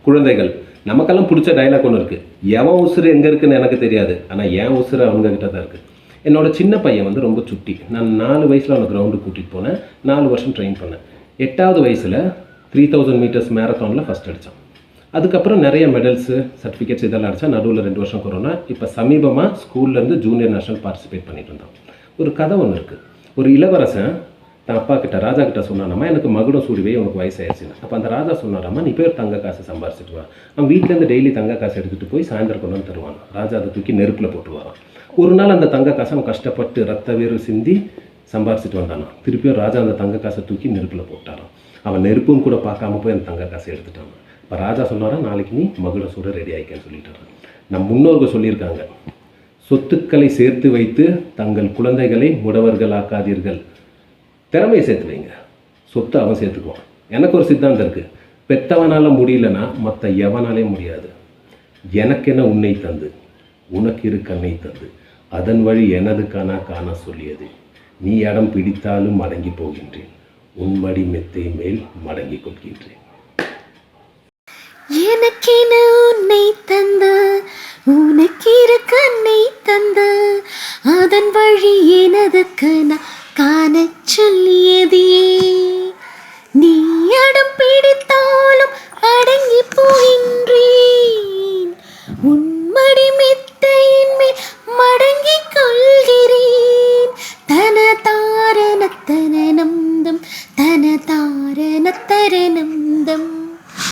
குழந்தைகள். நமக்கெல்லாம் பிடிச்ச டைலாக் ஒன்று இருக்குது. எவன் உசுறு எங்கே இருக்குன்னு எனக்கு தெரியாது, ஆனால் என் உசுறு அவங்கக்கிட்ட தான் இருக்குது. என்னோட சின்ன பையன் வந்து ரொம்ப சுட்டி. நான் 4 வயசில் அவனை கிரவுண்டுக்கு கூட்டிகிட்டு போனேன். 4 வருஷம் ட்ரெயின் பண்ணேன். 8வது வயசில் 3000 மீட்டர்ஸ் மேரத்தானில் ஃபஸ்ட் அடித்தான். அதுக்கப்புறம் நிறைய மெடல்ஸு சர்டிஃபிகேட்ஸ் இதெல்லாம் அடித்தா. நடுவில் 2 வருஷம் கொரோனா. இப்போ சமீபமாக ஸ்கூல்லேருந்து ஜூனியர் நேஷனல் பார்ட்டிசிபேட் பண்ணிட்டு இருந்தான். ஒரு கதை ஒன்று இருக்குது. ஒரு இளவரசன் தான் அப்பா கிட்ட ராஜா கிட்ட சொன்னாராம்மா, எனக்கு மகுடம் சூடிவே உனக்கு வயசாயிடுச்சுன்னு. அப்போ அந்த ராஜா சொன்னாராம்மா, நீ போய் தங்க காசு சம்பாரிச்சிட்டு வா. அவன் வீட்டிலேருந்து டெய்லி தங்க காசு எடுத்துகிட்டு போய் சாயந்தரம் கொண்டு வந்து தருவான். ராஜா அதை தூக்கி நெருப்பில் போட்டுருவாரான். ஒரு நாள் அந்த தங்க காசை அவன் கஷ்டப்பட்டு ரத்த வேறு சிந்தி சம்பாரிச்சிட்டு வந்தானா. திருப்பியும் ராஜா அந்த தங்க காசை தூக்கி நெருப்பில் போட்டாரான். அவன் நெருப்பும் கூட பார்க்காம போய் அந்த தங்க காசை எடுத்துட்டான். இப்போ ராஜா சொன்னாரா, நாளைக்கு நீ மகுட சூட ரெடி ஆகிக்கன்னு சொல்லிட்டாரான். நம் முன்னோர்கள் சொல்லியிருக்காங்க, சொத்துக்களை சேர்த்து வைத்து தங்கள் குழந்தைகளை முடவர்களாக்காதீர்கள். திறமையை சேர்த்து வைங்க, சொத்து அவன் சேர்த்துக்குவான். எனக்கு ஒரு சித்தாந்தம் இருக்குது. பெத்தவனால் முடியலன்னா மற்ற எவனாலே முடியாது. எனக்கென உன்னை தந்து உனக்கு இரு கண்ணை தந்து அதன் வழி எனது காணா காண சொல்லியது. நீ இடம் பிடித்தாலும் மடங்கி போகின்றேன், உன்மடி மெத்தை மேல் மடங்கி கொள்கின்றேன். எனக்கென உன்னை தந்த உனக்கு இரு கண்ணை தந்த அதன் வழி எனது காண சொல்லியதே. நீ அடம்